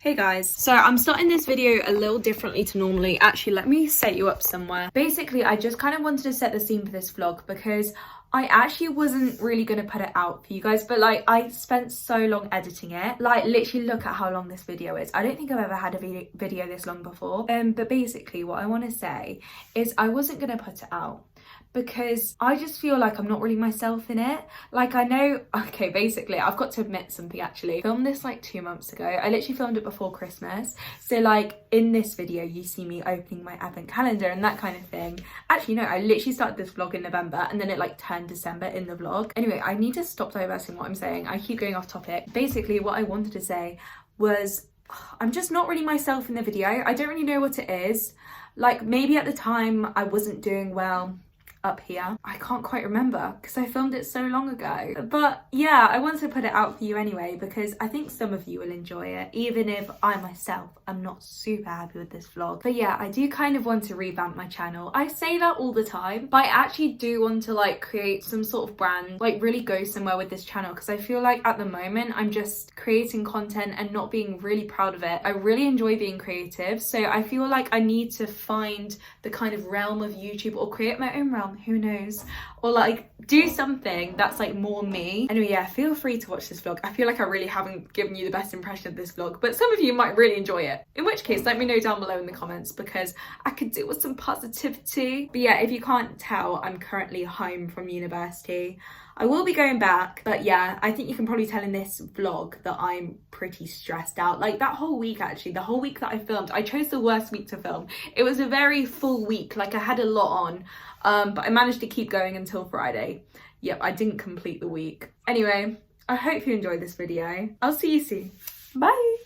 Hey guys, so I'm starting this video a little differently to normally. Actually, let me set you up somewhere. Basically, I just kind of wanted to set the scene for this vlog because I actually wasn't really going to put it out for you guys, but like I spent so long editing it. Like literally look at how long this video is. I don't think I've ever had a video this long before. But basically what I want to say is I wasn't going to put it out because I just feel like I'm not really myself in it. Like I know, okay, basically I've got to admit something actually. I filmed this like 2 months ago. I literally filmed it before Christmas. So like in this video, you see me opening my advent calendar and that kind of thing. Actually, no, I literally started this vlog in November and then it like turned December in the vlog. Anyway, I need to stop diverting what I'm saying. I keep going off topic. Basically what I wanted to say was I'm just not really myself in the video. I don't really know what it is. Like maybe at the time I wasn't doing well up here. I can't quite remember because I filmed it so long ago. But yeah, I wanted to put it out for you anyway because I think some of you will enjoy it, even if I myself am not super happy with this vlog. But yeah, I do kind of want to revamp my channel. I say that all the time, but I actually do want to like create some sort of brand, like really go somewhere with this channel because I feel like at the moment I'm just creating content and not being really proud of it. I really enjoy being creative, so I feel like I need to find the kind of realm of YouTube or create my own realm, who knows, or like do something that's like more me. Anyway, yeah, feel free to watch this vlog. I feel like I really haven't given you the best impression of this vlog, but some of you might really enjoy it, in which case let me know down below in the comments because I could do with some positivity. But yeah, if you can't tell, I'm currently home from university. I will be going back, but yeah, I think you can probably tell in this vlog that I'm pretty stressed out. Like that whole week, actually, the whole week that I filmed, I chose the worst week to film. It was a very full week, like I had a lot on, but I managed to keep going until Friday. Yep, I didn't complete the week. Anyway, I hope you enjoyed this video. I'll see you soon. Bye.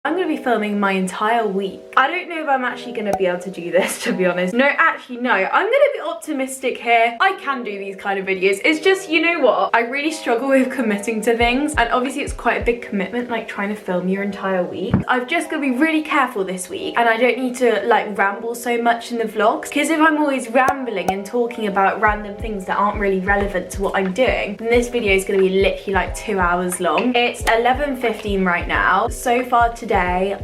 I'm going to be filming my entire week. I don't know if I'm actually going to be able to do this, to be honest. No, actually, no. I'm going to be optimistic here. I can do these kind of videos. It's just, you know what? I really struggle with committing to things. And obviously, it's quite a big commitment, like trying to film your entire week. I've just got to be really careful this week. And I don't need to like ramble so much in the vlogs. Because if I'm always rambling and talking about random things that aren't really relevant to what I'm doing, then this video is going to be literally like 2 hours long. It's 11:15 right now. So far today,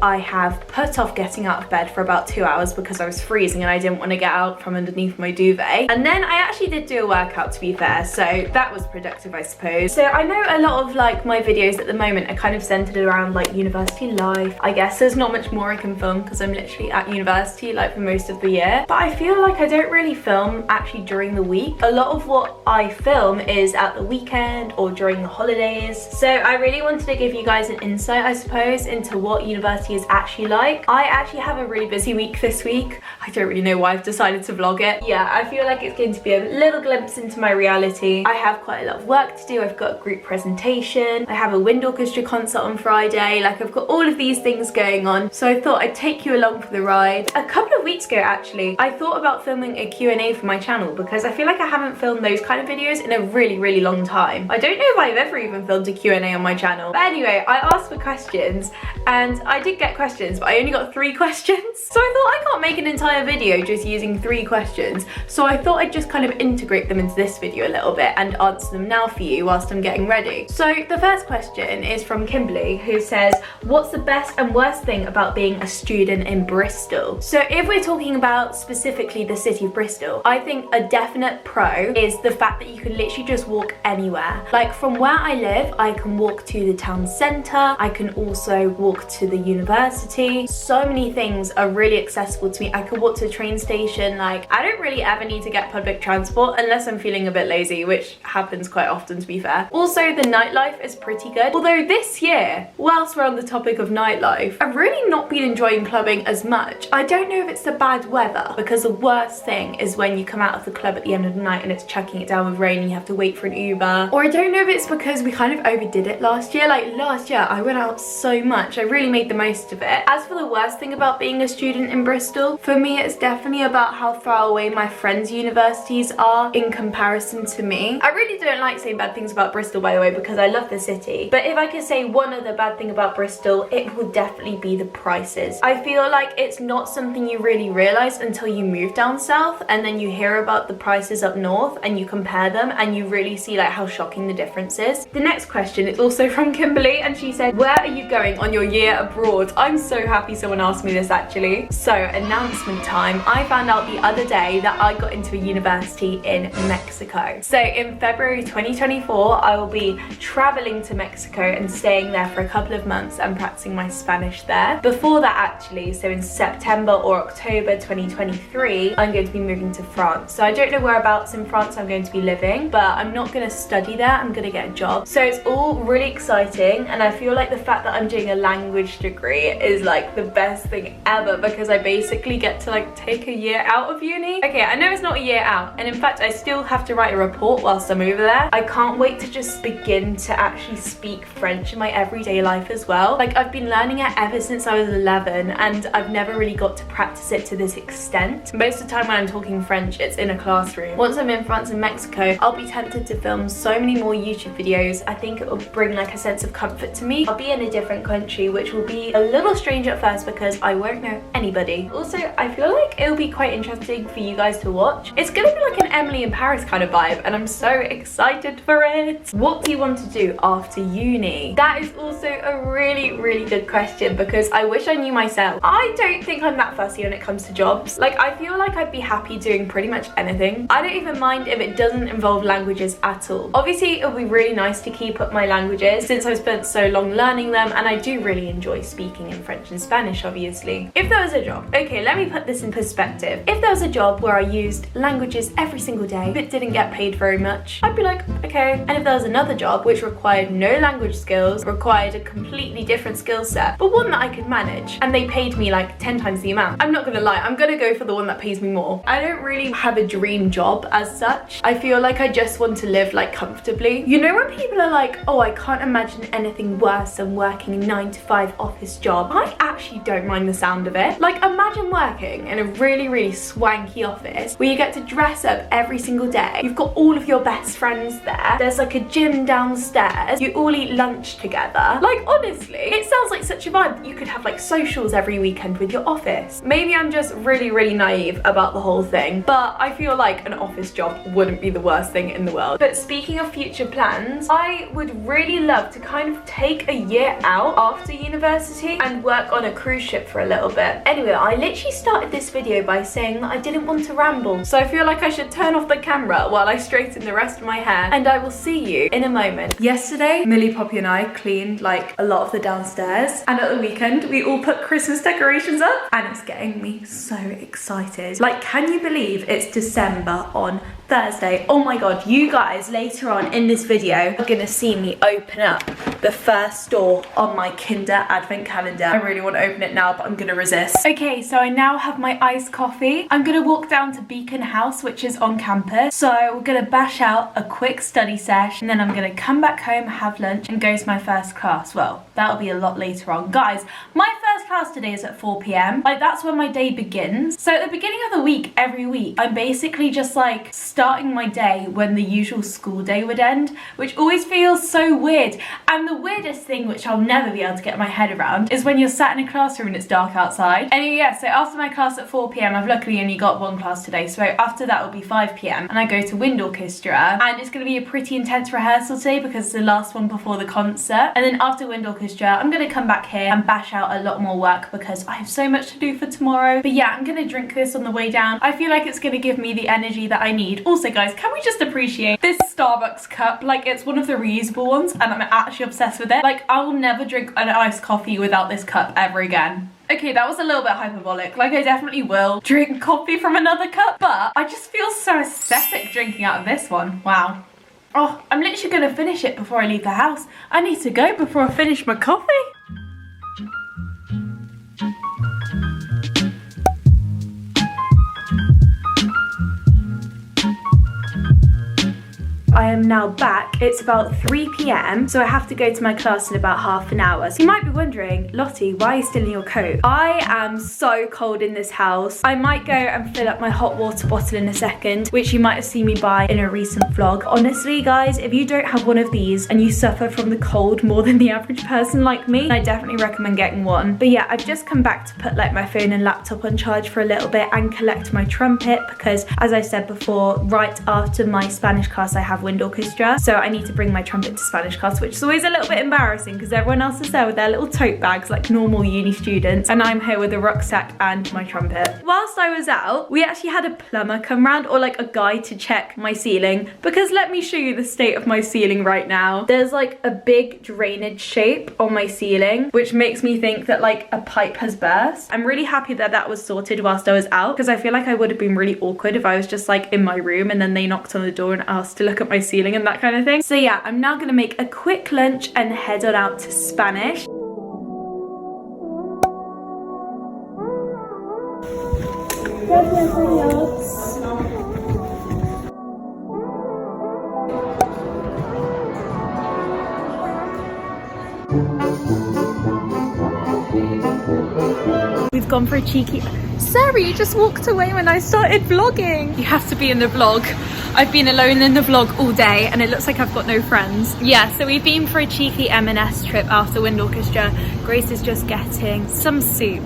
I have put off getting out of bed for about 2 hours because I was freezing and I didn't want to get out from underneath my duvet. And then I actually did do a workout, to be fair, so that was productive, I suppose. So I know a lot of like my videos at the moment are kind of centered around like university life. I guess there's not much more I can film because I'm literally at university like for most of the year. But I feel like I don't really film actually during the week. A lot of what I film is at the weekend or during the holidays. So I really wanted to give you guys an insight, I suppose, into what university is actually like. I actually have a really busy week this week. I don't really know why I've decided to vlog it. Yeah, I feel like it's going to be a little glimpse into my reality. I have quite a lot of work to do. I've got a group presentation. I have a wind orchestra concert on Friday. Like I've got all of these things going on. So I thought I'd take you along for the ride. A couple of weeks ago, actually, I thought about filming a Q&A for my channel because I feel like I haven't filmed those kind of videos in a really, really long time. I don't know if I've ever even filmed a Q&A on my channel. But anyway, I asked for questions and I did get questions, but I only got 3 questions. So I thought I can't make an entire video just using 3 questions. So I thought I'd just kind of integrate them into this video a little bit and answer them now for you whilst I'm getting ready. So the first question is from Kimberly, who says, what's the best and worst thing about being a student in Bristol? So if we're talking about specifically the city of Bristol, I think a definite pro is the fact that you can literally just walk anywhere. Like from where I live, I can walk to the town centre. I can also walk to the university. So many things are really accessible to me. I could walk to the train station. Like I don't really ever need to get public transport unless I'm feeling a bit lazy, which happens quite often, to be fair. Also, the nightlife is pretty good. Although this year, whilst we're on the topic of nightlife, I've really not been enjoying clubbing as much. I don't know if it's the bad weather, because the worst thing is when you come out of the club at the end of the night and it's chucking it down with rain and you have to wait for an Uber. Or I don't know if it's because we kind of overdid it last year. Like last year, I went out so much. I really made the most of it. As for the worst thing about being a student in Bristol, for me, it's definitely about how far away my friends others' universities are in comparison to me. I really don't like saying bad things about Bristol, by the way, because I love the city. But if I could say one other bad thing about Bristol, it would definitely be the prices. I feel like it's not something you really realise until you move down south, and then you hear about the prices up north and you compare them and you really see like how shocking the difference is. The next question is also from Kimberly, and she said, where are you going on your year abroad? I'm so happy someone asked me this actually. So announcement time. I found out the other day that I got into a university in Mexico. So in February 2024, I will be traveling to Mexico and staying there for a couple of months and practicing my Spanish there. Before that actually, so in September or October 2023, I'm going to be moving to France. So I don't know whereabouts in France I'm going to be living, but I'm not going to study there, I'm going to get a job. So it's all really exciting, and I feel like the fact that I'm doing a language degree is like the best thing ever, because I basically get to like take a year out of uni. Okay, I know it's not a year out, and in fact I still have to write a report whilst I'm over there. I can't wait to just begin to actually speak French in my everyday life as well. Like, I've been learning it ever since I was 11, and I've never really got to practice it to this extent. Most of the time when I'm talking French, it's in a classroom. Once I'm in France and Mexico, I'll be tempted to film so many more YouTube videos. I think it will bring like a sense of comfort to me. I'll be in a different country, which will be a little strange at first because I won't know anybody. Also, I feel like it'll be quite interesting for you guys to watch. It's gonna be like an Emily in Paris kind of vibe, and I'm so excited for it. What do you want to do after uni? That is also a really good question, because I wish I knew myself. I don't think I'm that fussy when it comes to jobs. Like, I feel like I'd be happy doing pretty much anything. I don't even mind if it doesn't involve languages at all. Obviously, it would be really nice to keep up my languages since I've spent so long learning them, and I do really enjoy speaking in French and Spanish, obviously. If there was a job, okay, let me put this in perspective. If there was a job where I used languages every single day but didn't get paid very much, I'd be like, okay. And if there was another job which required no language skills, required a completely different skill set, but one that I could manage, and they paid me like 10 times the amount, I'm not gonna lie, I'm gonna go for the one that pays me more. I don't really have a dream job as such. I feel like I just want to live like comfortably. You know when people are like, oh, I can't imagine anything worse than working a 9-to-5 office job? I actually don't mind the sound of it. Like, imagine working in a really swanky office where you get to dress up every single day. You've got all of your best friends there. There's like a gym downstairs. You all eat lunch together. Like, honestly, it sounds like such a vibe. You could have like socials every weekend with your office. Maybe I'm just really naive about the whole thing, but I feel like an office job wouldn't be the worst thing in the world. But speaking of future plans, I would really love to kind of take a year out after university and work on a cruise ship for a little bit. Anyway, I literally started this video by saying that I didn't want to ramble, so I feel like I should turn off the camera while I straighten the rest of my hair, and I will see you in a moment. Yesterday, Millie, Poppy and I cleaned like a lot of the downstairs, and at the weekend we all put Christmas decorations up, and it's getting me so excited. Like, can you believe it's December on Thursday? Oh my god, you guys later on in this video are gonna see me open up the first door on my Kinder advent calendar. I really want to open it now, but I'm gonna resist. Okay, so I now have my iced coffee. I'm gonna walk down to Beacon House, which is on campus. So we're gonna bash out a quick study sesh, and then I'm gonna come back home, have lunch, and go to my first class. Well, that'll be a lot later on. Guys, my first class today is at 4 p.m. Like, that's when my day begins. So at the beginning of the week, every week, I'm basically just like starting my day when the usual school day would end, which always feels so weird. And the weirdest thing, which I'll never be able to get my head around, is when you're sat in a classroom and it's dark outside. Anyway, yeah, so after my class at 4 p.m, I've luckily only got one class today, so after that will be 5 p.m, and I go to wind orchestra, and it's going to be a pretty intense rehearsal today because it's the last one before the concert. And then after wind orchestra, I'm going to come back here and bash out a lot more work because I have so much to do for tomorrow. But yeah, I'm going to drink this on the way down. I feel like it's going to give me the energy that I need. Also, guys, can we just appreciate this Starbucks cup? Like, it's one of the reusable ones, and I'm actually obsessed with it. Like, I will never drink an iced coffee without this cup ever again. Okay, that was a little bit hyperbolic. Like, I definitely will drink coffee from another cup, but I just feel so aesthetic drinking out of this one. Wow. Oh, I'm literally gonna finish it before I leave the house. I need to go before I finish my coffee. I I'm now back. It's about 3 p.m, so I have to go to my class in about half an hour. So you might be wondering, Lottie, why are you still in your coat? I am so cold in this house. I might go and fill up my hot water bottle in a second, which you might have seen me buy in a recent vlog. Honestly, guys, if you don't have one of these and you suffer from the cold more than the average person like me, I definitely recommend getting one. But yeah, I've just come back to put like my phone and laptop on charge for a little bit and collect my trumpet because, as I said before, right after my Spanish class I have wind orchestra, so I need to bring my trumpet to Spanish class, which is always a little bit embarrassing because everyone else is there with their little tote bags like normal uni students, and I'm here with a rucksack and my trumpet. Whilst I was out, we actually had a plumber come round, or like a guy, to check my ceiling, because let me show you the state of my ceiling right now. There's like a big drainage shape on my ceiling, which makes me think that like a pipe has burst. I'm really happy that that was sorted whilst I was out, because I feel like I would have been really awkward if I was just like in my room and then they knocked on the door and asked to look at my ceiling and that kind of thing. So yeah, I'm now gonna make a quick lunch and head on out to Spanish. Gracias, adios. We've gone for a cheeky... Sarah, you just walked away when I started vlogging. You have to be in the vlog. I've been alone in the vlog all day and it looks like I've got no friends. Yeah, so we've been for a cheeky M&S trip after wind orchestra. Grace is just getting some soup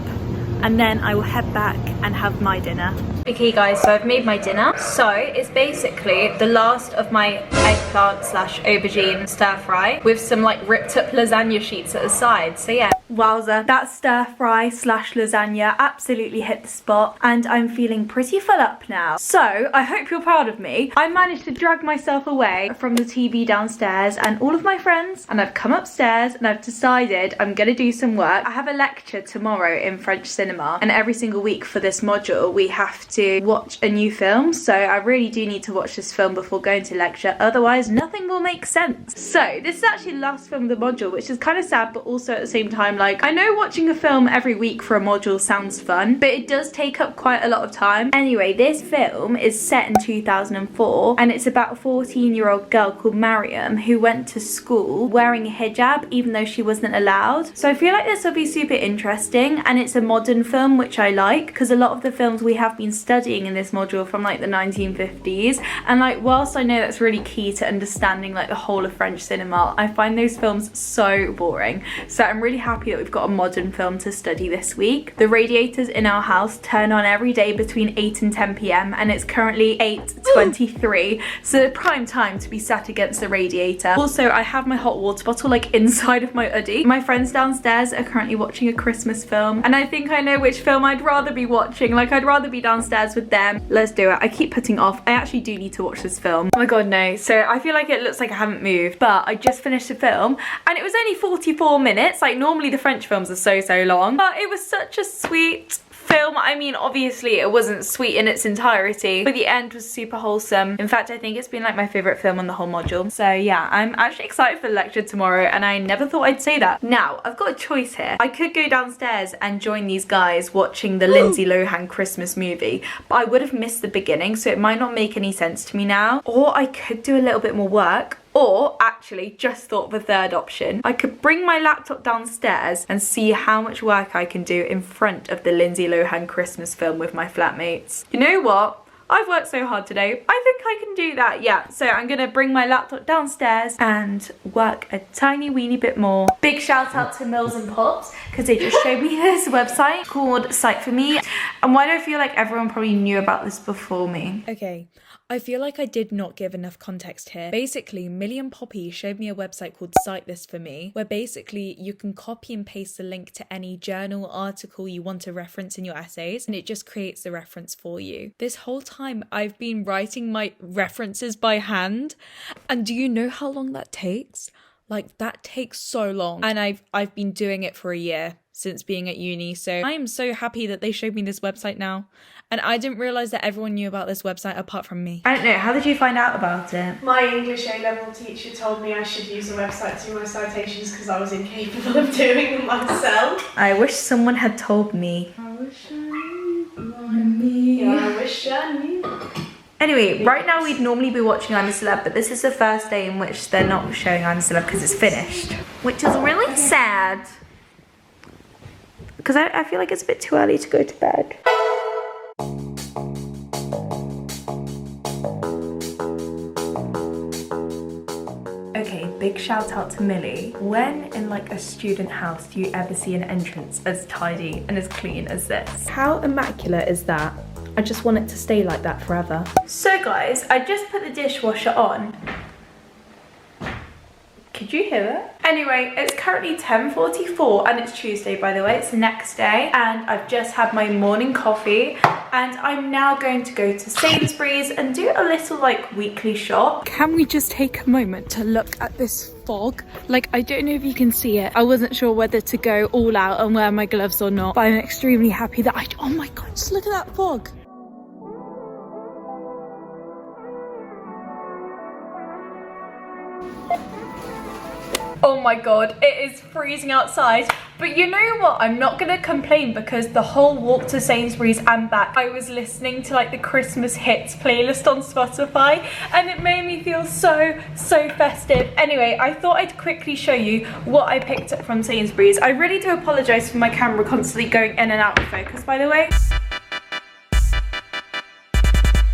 and then I will head back and have my dinner. Okay guys, so I've made my dinner. So it's basically the last of my eggplant slash aubergine stir fry with some like ripped up lasagna sheets at the side. So yeah, wowza, that stir fry slash lasagna absolutely hit the spot and I'm feeling pretty full up now. So I hope you're proud of me. I managed to drag myself away from the TV downstairs and all of my friends, and I've come upstairs and I've decided I'm gonna do some work. I have a lecture tomorrow in French cinema, and every single week for this module we have to watch a new film, so I really do need to watch this film before going to lecture, otherwise nothing will make sense. So this is actually the last film of the module, which is kind of sad, but also at the same time, like, I know watching a film every week for a module sounds fun, but it does take up quite a lot of time. Anyway, this film is set in 2004 and it's about a 14-year-old girl called Mariam who went to school wearing a hijab even though she wasn't allowed. So I feel like this will be super interesting, and it's a modern film, which I like, because a lot of the films we have been studying in this module from like the 1950s, and like whilst I know that's really key to understanding like the whole of French cinema, I find those films so boring. So I'm really happy that we've got a modern film to study this week. The radiators in our house turn on every day between 8 and 10 p.m. and it's currently 8:23, so prime time to be sat against the radiator. Also, I have my hot water bottle like inside of my hoodie. My friends downstairs are currently watching a Christmas film, and I think I know which film I'd rather be watching. Like, I'd rather be downstairs with them. Let's do it. I keep putting off. I actually do need to watch this film. Oh my god, no. So I feel like it looks like I haven't moved, but I just finished the film and it was only 44 minutes. Like, normally the French films are so long, but it was such a sweet film. I mean, obviously it wasn't sweet in its entirety, but the end was super wholesome. In fact, I think it's been like my favorite film on the whole module. So yeah, I'm actually excited for the lecture tomorrow, and I never thought I'd say that. Now, I've got a choice here. I could go downstairs and join these guys watching the Lindsay Lohan Christmas movie, but I would have missed the beginning, so it might not make any sense to me now. Or I could do a little bit more work. Or, actually, just thought of a third option. I could bring my laptop downstairs and see how much work I can do in front of the Lindsay Lohan Christmas film with my flatmates. You know what? I've worked so hard today. I think I can do that, yeah. So I'm gonna bring my laptop downstairs and work a tiny weeny bit more. Big shout out to Mills and Pops, because they just showed me this website called Site For Me. And why do I feel like everyone probably knew about this before me? Okay, I feel like I did not give enough context here. Basically, Millie and Poppy showed me a website called Cite This For Me, where basically you can copy and paste the link to any journal article you want to reference in your essays, and it just creates the reference for you. This whole time I've been writing my references by hand, and do you know how long that takes? Like, that takes so long, and I've been doing it for a year since being at uni, so I am so happy that they showed me this website now. And I didn't realise that everyone knew about this website apart from me. I don't know, how did you find out about it? My English A-level teacher told me I should use a website to do my citations because I was incapable of doing them myself. I wish someone had told me. I wish I knew. Yeah, I wish I knew. Anyway, right now we'd normally be watching I'm a Celeb, but this is the first day in which they're not showing I'm a Celeb because it's finished. Which is really sad. Because I feel like it's a bit too early to go to bed. Okay, big shout out to Millie. When in like a student house do you ever see an entrance as tidy and as clean as this? How immaculate is that? I just want it to stay like that forever. So guys, I just put the dishwasher on. Could you hear it? Anyway, it's currently 10:44 and it's Tuesday, by the way. It's the next day and I've just had my morning coffee and I'm now going to go to Sainsbury's and do a little like weekly shop. Can we just take a moment to look at this fog? Like, I don't know if you can see it. I wasn't sure whether to go all out and wear my gloves or not, but I'm extremely happy that oh my God, just look at that fog. Oh my God, it is freezing outside. But you know what? I'm not gonna complain because the whole walk to Sainsbury's and back, I was listening to like the Christmas hits playlist on Spotify and it made me feel so festive. Anyway, I thought I'd quickly show you what I picked up from Sainsbury's. I really do apologize for my camera constantly going in and out of focus, by the way.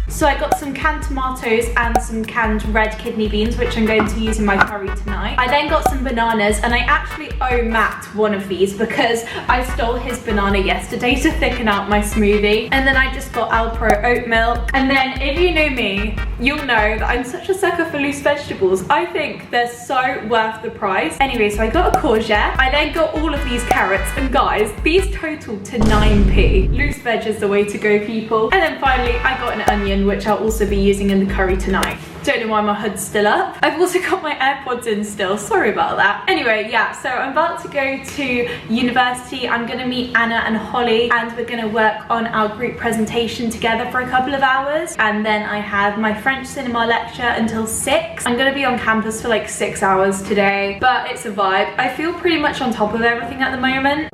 So I got some canned tomatoes and some canned red kidney beans, which I'm going to use in my curry tonight. I then got some bananas, and I actually owe Matt one of these because I stole his banana yesterday to thicken out my smoothie. And then I just got Alpro oat milk. And then if you know me, you'll know that I'm such a sucker for loose vegetables. I think they're so worth the price. Anyway, so I got a courgette. I then got all of these carrots, and guys, these totaled to 9p. Loose veg is the way to go, people. And then finally, I got an onion, which I'll also be using in the curry tonight. Don't know why my hood's still up. I've also got my AirPods in still, sorry about that. Anyway, yeah, so I'm about to go to university. I'm gonna meet Anna and Holly and we're gonna work on our group presentation together for a couple of hours. And then I have my French cinema lecture until 6. I'm gonna be on campus for like 6 hours today, but it's a vibe. I feel pretty much on top of everything at the moment.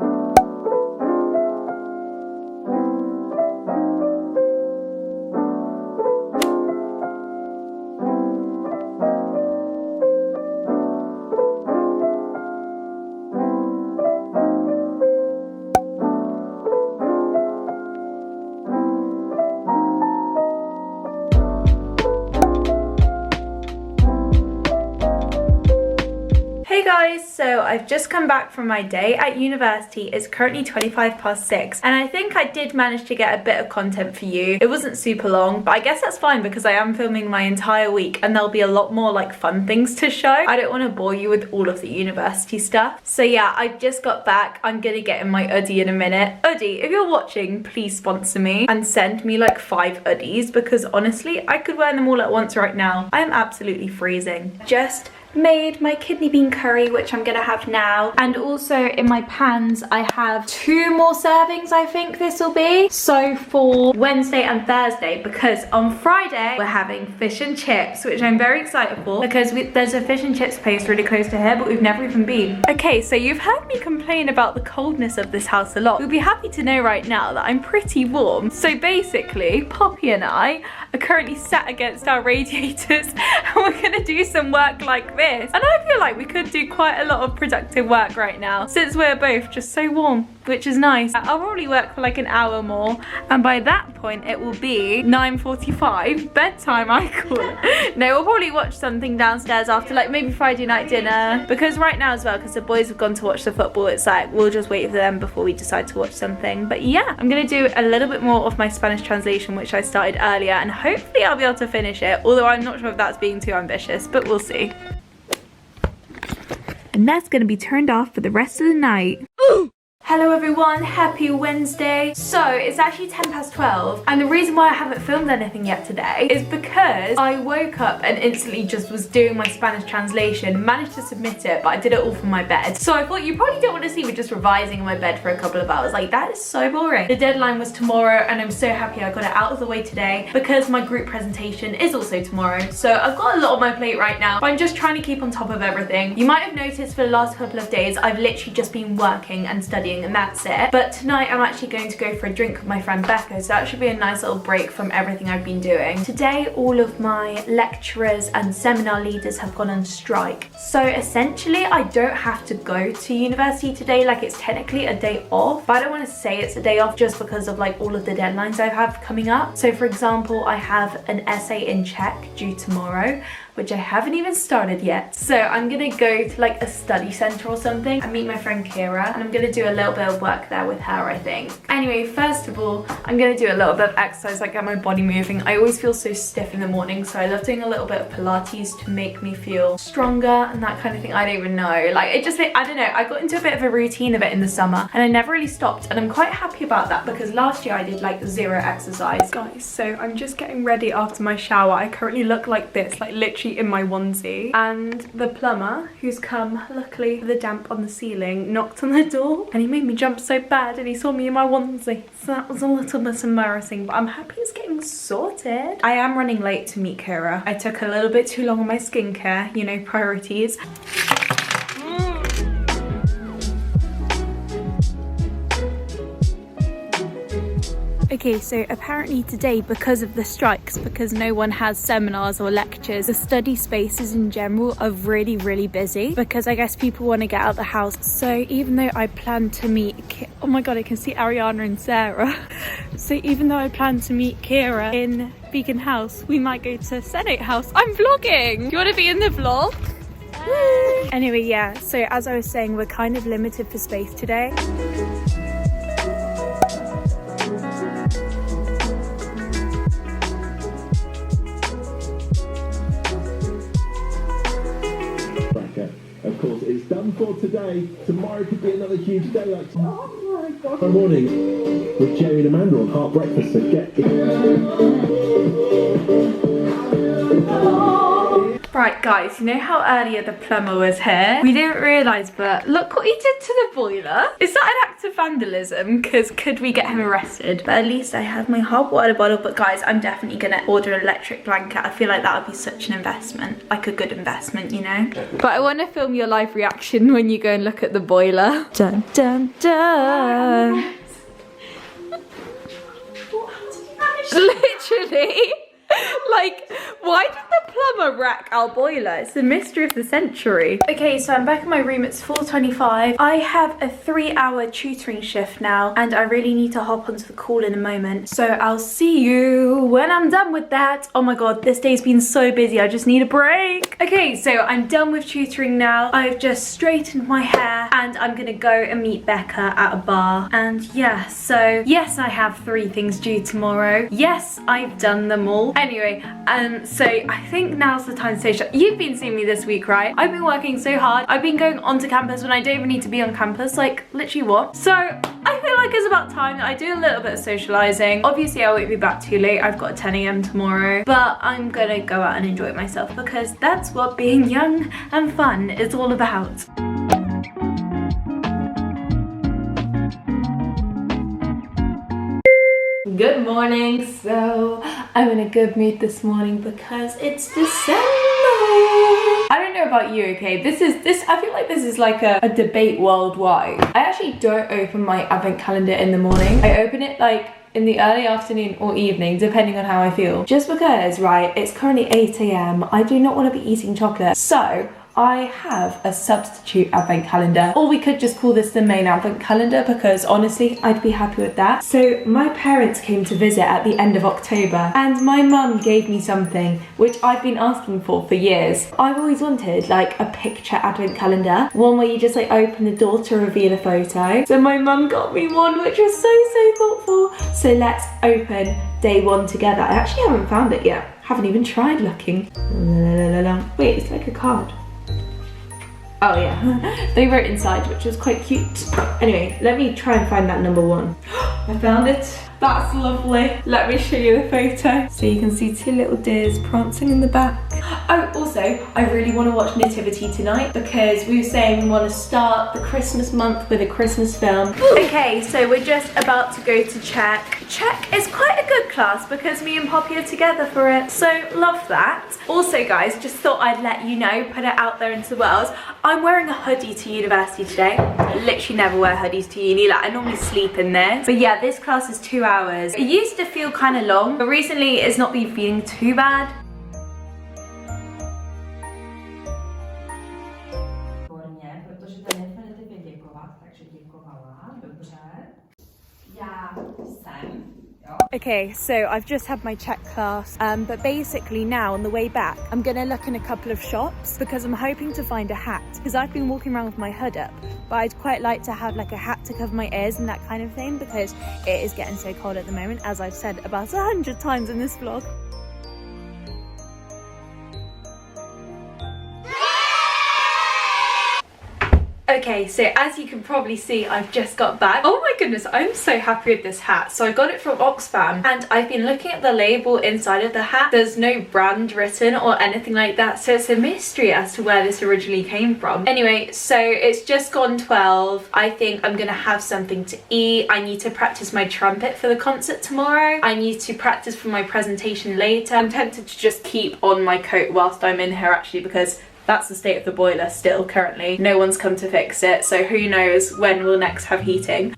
Hey guys, so I've just come back from my day at university. It's currently 6:25 and I think I did manage to get a bit of content for you. It wasn't super long, but I guess that's fine because I am filming my entire week and there'll be a lot more like fun things to show. I don't want to bore you with all of the university stuff. So yeah, I just got back. I'm gonna get in my hoodie in a minute. Hoodie, if you're watching, please sponsor me and send me like 5 hoodies because honestly, I could wear them all at once right now. I am absolutely freezing. Just made my kidney bean curry, which I'm gonna have now, and also in my pans I have 2 more servings. I think this will be so for Wednesday and Thursday, because on Friday we're having fish and chips, which I'm very excited for because there's a fish and chips place really close to here, but we've never even been. Okay, so you've heard me complain about the coldness of this house a lot. You'll be happy to know right now that I'm pretty warm. So basically, Poppy and I are currently sat against our radiators and we're gonna do some work like this. And I feel like we could do quite a lot of productive work right now since we're both just so warm, which is nice. I'll probably work for like an hour more and by that point it will be 9:45, bedtime I call it. No, we'll probably watch something downstairs after like maybe Friday night dinner, because right now as well, because the boys have gone to watch the football, it's like we'll just wait for them before we decide to watch something. But yeah, I'm gonna do a little bit more of my Spanish translation, which I started earlier, and hopefully I'll be able to finish it, although I'm not sure if that's being too ambitious, but we'll see. And that's gonna be turned off for the rest of the night. Ooh! Hello everyone, happy Wednesday. So it's actually 12:10 and the reason why I haven't filmed anything yet today is because I woke up and instantly just was doing my Spanish translation, managed to submit it, but I did it all from my bed. So I thought you probably don't want to see me just revising in my bed for a couple of hours. Like, that is so boring. The deadline was tomorrow and I'm so happy I got it out of the way today because my group presentation is also tomorrow. So I've got a lot on my plate right now, but I'm just trying to keep on top of everything. You might have noticed for the last couple of days I've literally just been working and studying studying and that's it. But tonight I'm actually going to go for a drink with my friend Becca, so that should be a nice little break from everything I've been doing. Today all of my lecturers and seminar leaders have gone on strike. So essentially I don't have to go to university today, like it's technically a day off, but I don't want to say it's a day off just because of like all of the deadlines I have coming up. So for example, I have an essay in Czech due tomorrow, which I haven't even started yet. So I'm gonna go to like a study center or something and meet my friend Kira, and I'm gonna do a little bit of work there with her, I think. Anyway, first of all, I'm gonna do a little bit of exercise, like get my body moving. I always feel so stiff in the morning, so I love doing a little bit of Pilates to make me feel stronger and that kind of thing. I don't even know, like it just, I don't know, I got into a bit of a routine of it in the summer and I never really stopped, and I'm quite happy about that because last year I did like 0 exercise. Guys, so I'm just getting ready after my shower. I currently look like this, like literally in my onesie, and the plumber who's come, luckily for the damp on the ceiling, knocked on the door and he made me jump so bad and he saw me in my onesie, so that was a little bit embarrassing, but I'm happy it's getting sorted. I am running late to meet Kira. I took a little bit too long on my skincare, you know, priorities. Okay, so apparently today, because of the strikes, because no one has seminars or lectures, the study spaces in general are really, really busy because I guess people want to get out of the house. So even though I plan to meet, oh my god, I can see Ariana and Sarah. So even though I plan to meet Kira in Beacon House, we might go to Senate House. I'm vlogging! Do you want to be in the vlog? Anyway, yeah, so as I was saying, we're kind of limited for space today. Of course, it's done for today. Tomorrow could be another huge day. Like, oh my god! Tomorrow morning with Jerry and Amanda on Heart Breakfast. So get Right guys, you know how earlier the plumber was here? We didn't realise, but look what he did to the boiler. Is that an act of vandalism? Because could we get him arrested? But at least I have my hot water bottle. But guys, I'm definitely gonna order an electric blanket. I feel like that would be such an investment, like a good investment, you know? But I want to film your live reaction when you go and look at the boiler. Dun dun dun. Literally. Like, why did the plumber wreck our boiler? It's the mystery of the century. Okay, so I'm back in my room. It's 4:25. I have a 3-hour tutoring shift now, and I really need to hop onto the call in a moment. So I'll see you when I'm done with that. Oh my god, this day's been so busy. I just need a break. Okay, so I'm done with tutoring now. I've just straightened my hair, and I'm gonna go and meet Becca at a bar. And yeah, so yes, I have 3 things due tomorrow. Yes, I've done them all. Anyway, so I think now's the time to say shut. You've been seeing me this week, right? I've been working so hard. I've been going onto campus when I don't even need to be on campus, like literally what? So I feel like it's about time that I do a little bit of socializing. Obviously I won't be back too late. I've got a 10 AM tomorrow, but I'm gonna go out and enjoy myself because that's what being young and fun is all about. Good morning. So I'm in a good mood this morning because it's December. I don't know about you, okay? I feel like this is like a debate worldwide. I actually don't open my advent calendar in the morning. I open it like in the early afternoon or evening, depending on how I feel. Just because, right, it's currently 8 AM. I do not want to be eating chocolate. So I have a substitute advent calendar, or we could just call this the main advent calendar because honestly I'd be happy with that. So my parents came to visit at the end of October and my mum gave me something which I've been asking for years. I've always wanted like a picture advent calendar, one where you just like open the door to reveal a photo. So my mum got me one which was so thoughtful. So let's open day 1 together. I actually haven't found it yet. Haven't even tried looking. Wait, it's like a card. Oh yeah, they wrote inside, which was quite cute. Anyway, let me try and find that number 1. I found it. That's lovely. Let me show you the photo. So you can see 2 little deers prancing in the back. Oh, also, I really want to watch Nativity tonight because we were saying we want to start the Christmas month with a Christmas film. Okay, so we're just about to go to Czech. Czech is quite a good class because me and Poppy are together for it, so love that. Also guys, just thought I'd let you know, put it out there into the world. I'm wearing a hoodie to university today. I literally never wear hoodies to uni, like I normally sleep in this. But yeah, this class is 2 hours. It used to feel kind of long, but recently it's not been feeling too bad. Protože ten infinitiv je děkovat, takže děkovala, dobře. Já jsem, jo. Okay, so I've just had my Czech class, but basically now on the way back, I'm gonna look in a couple of shops because I'm hoping to find a hat because I've been walking around with my hood up, but I'd quite like to have like a hat to cover my ears and that kind of thing because it is getting so cold at the moment, as I've said about 100 times in this vlog. Okay, so as you can probably see, I've just got back. Oh my goodness, I'm so happy with this hat. So I got it from Oxfam and I've been looking at the label inside of the hat. There's no brand written or anything like that, so it's a mystery as to where this originally came from. Anyway, so it's just gone 12. I think I'm gonna have something to eat. I need to practice my trumpet for the concert tomorrow. I need to practice for my presentation later. I'm tempted to just keep on my coat whilst I'm in here actually because that's the state of the boiler still currently. No one's come to fix it, so who knows when we'll next have heating.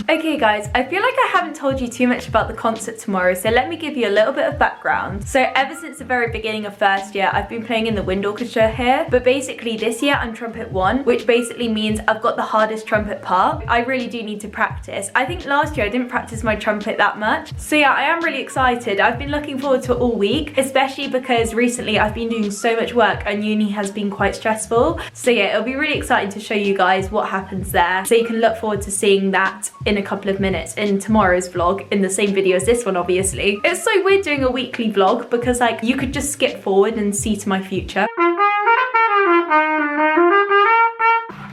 Okay guys, I feel like I haven't told you too much about the concert tomorrow, so let me give you a little bit of background. So ever since the very beginning of first year, I've been playing in the wind orchestra here, but basically this year I'm trumpet 1, which basically means I've got the hardest trumpet part. I really do need to practice. I think last year I didn't practice my trumpet that much. So yeah, I am really excited. I've been looking forward to it all week, especially because recently I've been doing so much work and uni has been quite stressful. So yeah, it'll be really exciting to show you guys what happens there. So you can look forward to seeing that in a couple of minutes in tomorrow's vlog, in the same video as this one obviously. It's so weird doing a weekly vlog because like you could just skip forward and see to my future.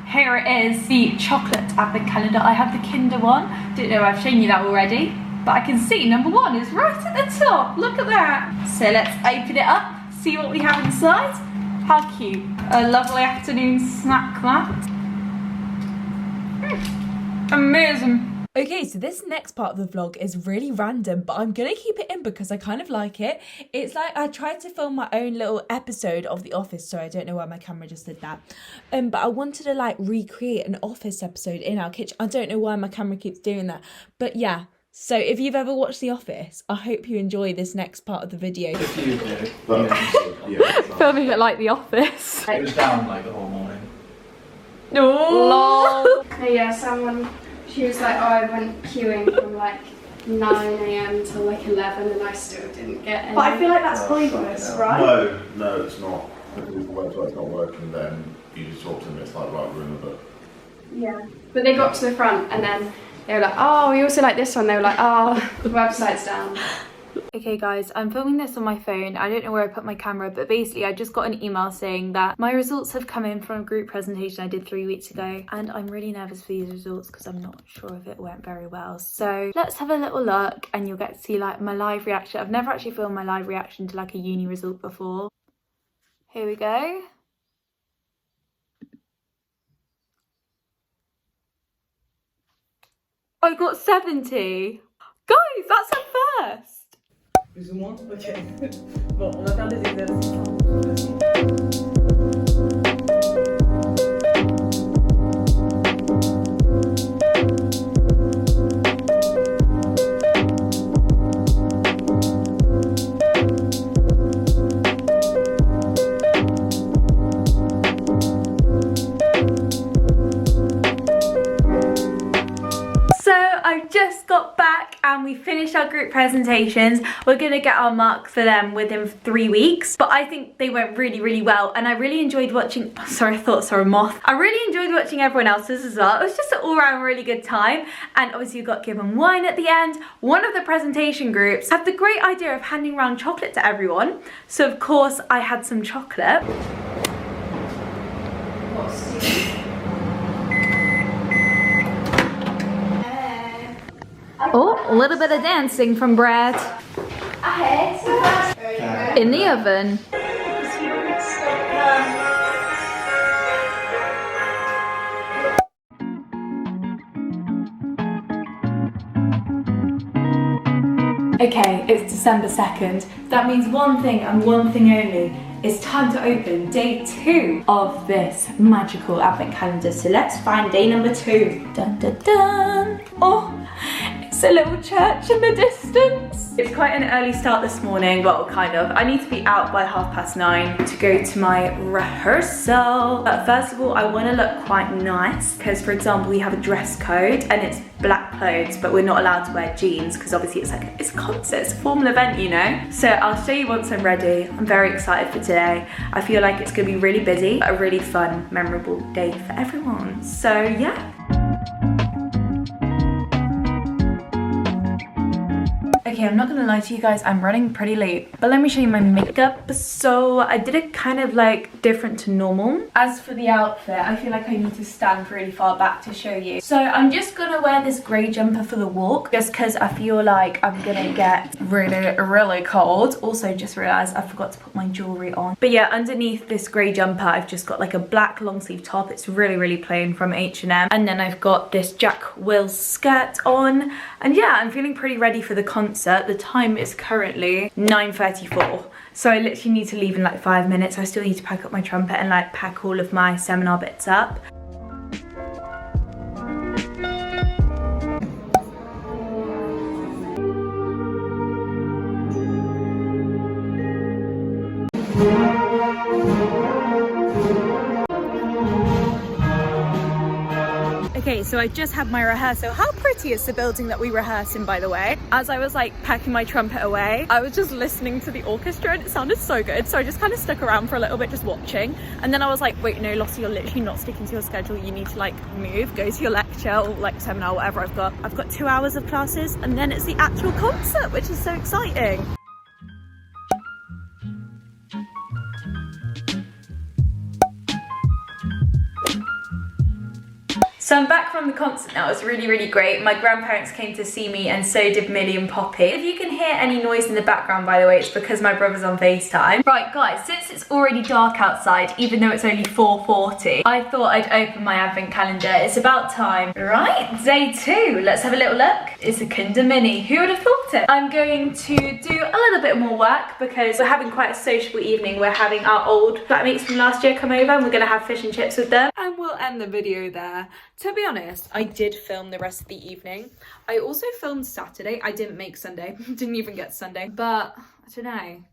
Here it is, the chocolate advent calendar. I have the Kinder one. Don't know if I've shown you that already, but I can see number 1 is right at the top. Look at that. So let's open it up, see what we have inside. How cute. A lovely afternoon snack that. Amazing. Okay, so this next part of the vlog is really random, but I'm gonna keep it in because I kind of like it. It's like I tried to film my own little episode of The Office, so I don't know why my camera just did that. But I wanted to like recreate an Office episode in our kitchen. I don't know why my camera keeps doing that, but yeah. So if you've ever watched The Office, I hope you enjoy this next part of the video. If you do, yeah. Filming it like The Office. It was down like the whole morning. Oh, Oh yeah, someone, she was like, oh, I went queuing from like 9 AM till like 11 and I still didn't get any. But I feel like that's pointless, right? No, it's not. If the website's not working, then you just talk to them, it's like, right, we're in the book. Yeah. But they got to the front and then they were like, oh, we also like this one. They were like, oh, the website's down. Okay guys, I'm filming this on my phone. I don't know where I put my camera, but basically I just got an email saying that my results have come in from a group presentation I did 3 weeks ago, and I'm really nervous for these results because I'm not sure if it went very well. So let's have a little look and you'll get to see like my live reaction. I've never actually filmed my live reaction to like a uni result before. Here we go. I got 70. Guys, that's a first. Plus ou moins? Ok. Bon, on va faire des exercices. I've just got back and we finished our group presentations. We're gonna get our marks for them within 3 weeks, but I think they went really, really well, and I really enjoyed watching, oh, sorry, I thought I saw a moth. I really enjoyed watching everyone else's as well. It was just an all-round really good time, and obviously you got given wine at the end. One of the presentation groups had the great idea of handing around chocolate to everyone, so of course I had some chocolate. Oh, A little bit of dancing from Brad. In the oven. Okay, it's December 2nd. That means one thing and one thing only. It's time to open day 2 of this magical advent calendar. So let's find day number 2. Dun dun dun. Oh, it's a little church in the distance. It's quite an early start this morning, well, kind of. I need to be out by 9:30 to go to my rehearsal. But first of all, I want to look quite nice because, for example, we have a dress code and it's black clothes, but we're not allowed to wear jeans because obviously it's a concert, it's a formal event, you know? So I'll show you once I'm ready. I'm very excited for today. I feel like it's gonna be really busy, but a really fun, memorable day for everyone. So yeah. Okay, I'm not gonna lie to you guys, I'm running pretty late, but let me show you my makeup. So I did it kind of like different to normal. As for the outfit, I feel like I need to stand really far back to show you. So I'm just gonna wear this grey jumper for the walk, just because I feel like I'm gonna get really cold. Also just realised I forgot to put my jewellery on. But yeah, underneath this grey jumper, I've just got like a black long sleeve top. It's really plain from H&M. And then I've got this Jack Wills skirt on. And yeah, I'm feeling pretty ready for the concert. The time is currently 9:34. So I literally need to leave in like 5 minutes. I still need to pack up my trumpet and like pack all of my seminar bits up. Okay, so I just had my rehearsal. How pretty is the building that we rehearse in, by the way? As I was like packing my trumpet away, I was just listening to the orchestra and it sounded so good. So I just kind of stuck around for a little bit just watching. And then I was like, wait, no, Lottie, you're literally not sticking to your schedule. You need to like move, go to your lecture or like seminar, whatever I've got. I've got 2 hours of classes and then it's the actual concert, which is so exciting. So I'm back from the concert now. It was really great. My grandparents came to see me and so did Millie and Poppy. If you can hear any noise in the background, by the way, it's because my brother's on FaceTime. Right guys, since it's already dark outside, even though it's only 4:40, I thought I'd open my advent calendar. It's about time. Right, day 2. Let's have a little look. It's a Kinder Mini. Who would have thought it? I'm going to do a little bit more work because we're having quite a sociable evening. We're having our old flatmates from last year come over and we're gonna have fish and chips with them. And we'll end the video there. To be honest, I did film the rest of the evening. I also filmed Saturday. I didn't make Sunday. Didn't even get Sunday. But, I don't know.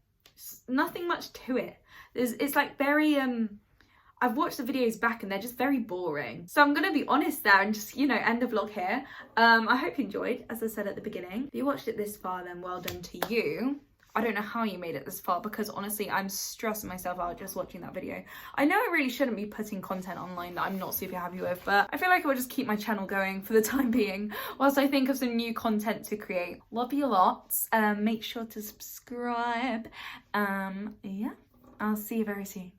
Nothing much to it. It's like very, I've watched the videos back and they're just very boring. So I'm going to be honest there and just, you know, end the vlog here. I hope you enjoyed, as I said at the beginning. If you watched it this far, then well done to you. I don't know how you made it this far because honestly, I'm stressing myself out just watching that video. I know I really shouldn't be putting content online that I'm not super happy with, but I feel like I will just keep my channel going for the time being whilst I think of some new content to create. Love you lots. Make sure to subscribe. Yeah, I'll see you very soon.